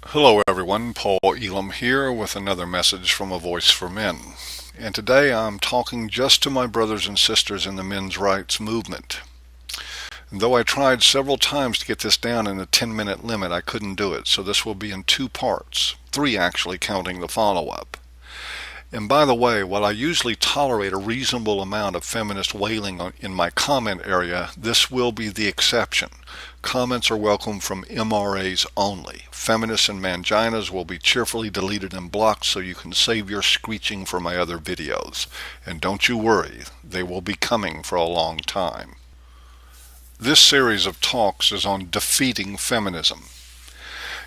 Hello everyone, Paul Elam here with another message from A Voice for Men. And today I'm talking just to my brothers and sisters in the men's rights movement. And though I tried several times to get this down in a 10-minute limit, I couldn't do it, so this will be in two parts, three actually counting the follow-up. And by the way, while I usually tolerate a reasonable amount of feminist wailing in my comment area, this will be the exception. Comments are welcome from MRAs only. Feminists and manginas will be cheerfully deleted and blocked so you can save your screeching for my other videos. And don't you worry, they will be coming for a long time. This series of talks is on defeating feminism.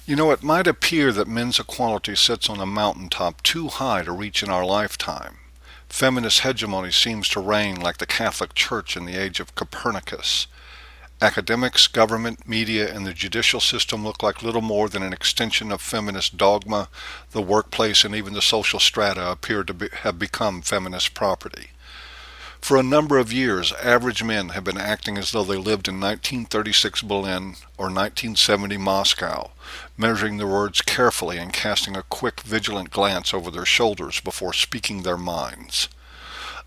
You know, it might appear that men's equality sits on a mountaintop too high to reach in our lifetime. Feminist hegemony seems to reign like the Catholic Church in the age of Copernicus. Academics, government, media, and the judicial system look like little more than an extension of feminist dogma. The workplace and even the social strata appear to have become feminist property. For a number of years, average men have been acting as though they lived in 1936 Berlin or 1970 Moscow, measuring their words carefully and casting a quick, vigilant glance over their shoulders before speaking their minds.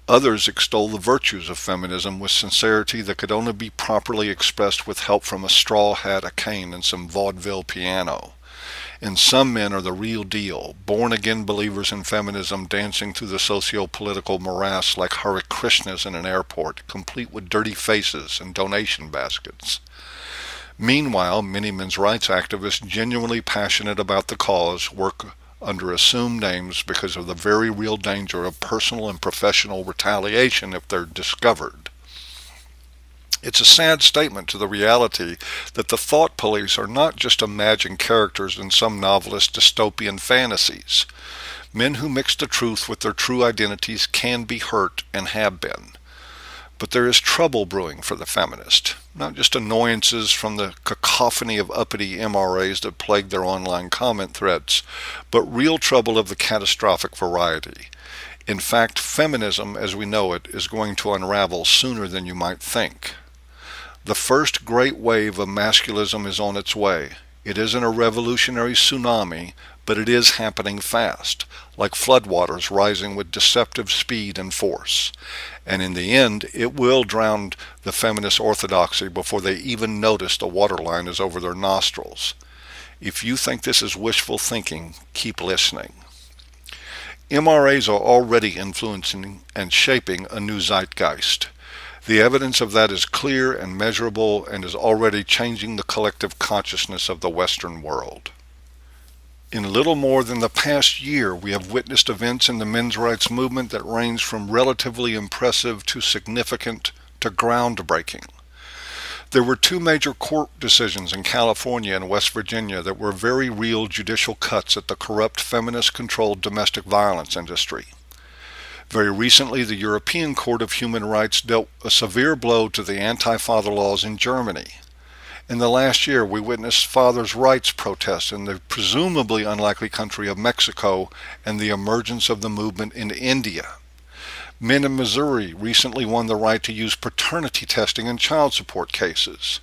Others extol the virtues of feminism with sincerity that could only be properly expressed with help from a straw hat, a cane, and some vaudeville piano. And some men are the real deal, born-again believers in feminism dancing through the socio-political morass like Hare Krishnas in an airport, complete with dirty faces and donation baskets. Meanwhile, many men's rights activists genuinely passionate about the cause work under assumed names because of the very real danger of personal and professional retaliation if they're discovered. It's a sad statement to the reality that the thought police are not just imagined characters in some novelist's dystopian fantasies. Men who mix the truth with their true identities can be hurt and have been. But there is trouble brewing for the feminist, not just annoyances from the cacophony of uppity MRAs that plague their online comment threads, but real trouble of the catastrophic variety. In fact, feminism as we know it is going to unravel sooner than you might think. The first great wave of masculism is on its way. It isn't a revolutionary tsunami, but it is happening fast, like floodwaters rising with deceptive speed and force. And in the end, it will drown the feminist orthodoxy before they even notice the waterline is over their nostrils. If you think this is wishful thinking, keep listening. MRAs are already influencing and shaping a new zeitgeist. The evidence of that is clear and measurable and is already changing the collective consciousness of the Western world. In little more than the past year, we have witnessed events in the men's rights movement that range from relatively impressive to significant to groundbreaking. There were two major court decisions in California and West Virginia that were very real judicial cuts at the corrupt feminist-controlled domestic violence industry. Very recently, the European Court of Human Rights dealt a severe blow to the anti-father laws in Germany. In the last year, we witnessed fathers' rights protests in the presumably unlikely country of Mexico and the emergence of the movement in India. Men in Missouri recently won the right to use paternity testing in child support cases.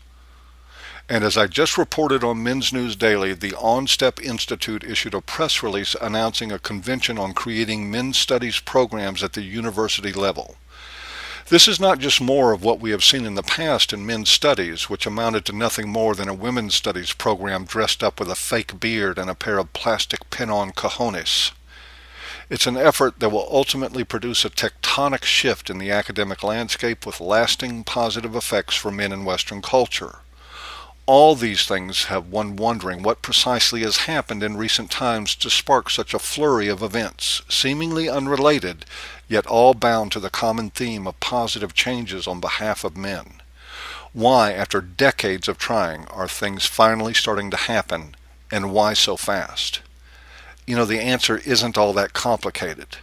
And as I just reported on Men's News Daily, the On Step Institute issued a press release announcing a convention on creating men's studies programs at the university level. This is not just more of what we have seen in the past in men's studies, which amounted to nothing more than a women's studies program dressed up with a fake beard and a pair of plastic pin-on cojones. It's an effort that will ultimately produce a tectonic shift in the academic landscape with lasting positive effects for men in Western culture. All these things have one wondering what precisely has happened in recent times to spark such a flurry of events, seemingly unrelated, yet all bound to the common theme of positive changes on behalf of men. Why, after decades of trying, are things finally starting to happen, and why so fast? You know, the answer isn't all that complicated.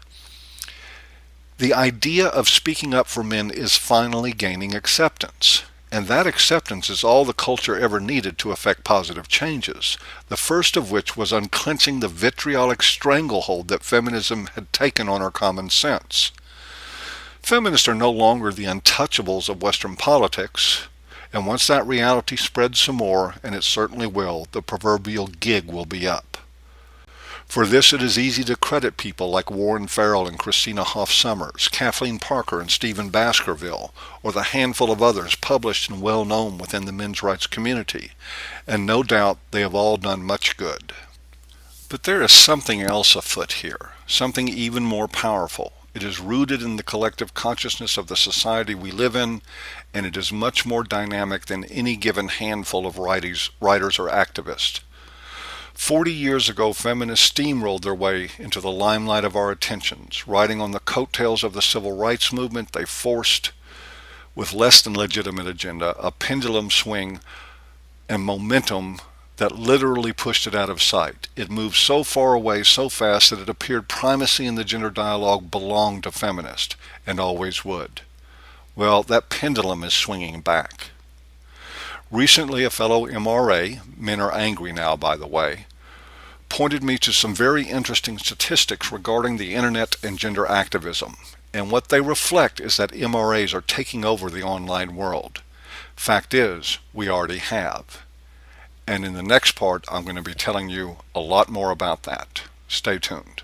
The idea of speaking up for men is finally gaining acceptance. And that acceptance is all the culture ever needed to effect positive changes, the first of which was unclenching the vitriolic stranglehold that feminism had taken on our common sense. Feminists are no longer the untouchables of Western politics, and once that reality spreads some more, and it certainly will, the proverbial gig will be up. For this it is easy to credit people like Warren Farrell and Christina Hoff Sommers, Kathleen Parker and Stephen Baskerville, or the handful of others published and well known within the men's rights community, and no doubt they have all done much good. But there is something else afoot here, something even more powerful. It is rooted in the collective consciousness of the society we live in, and it is much more dynamic than any given handful of writers or activists. 40 years ago, feminists steamrolled their way into the limelight of our attentions. Riding on the coattails of the civil rights movement, they forced, with less than legitimate agenda, a pendulum swing and momentum that literally pushed it out of sight. It moved so far away so fast that it appeared primacy in the gender dialogue belonged to feminists, and always would. Well, that pendulum is swinging back. Recently, a fellow MRA, men are angry now by the way, pointed me to some very interesting statistics regarding the internet and gender activism, and what they reflect is that MRAs are taking over the online world. Fact is, we already have. And in the next part, I'm going to be telling you a lot more about that. Stay tuned.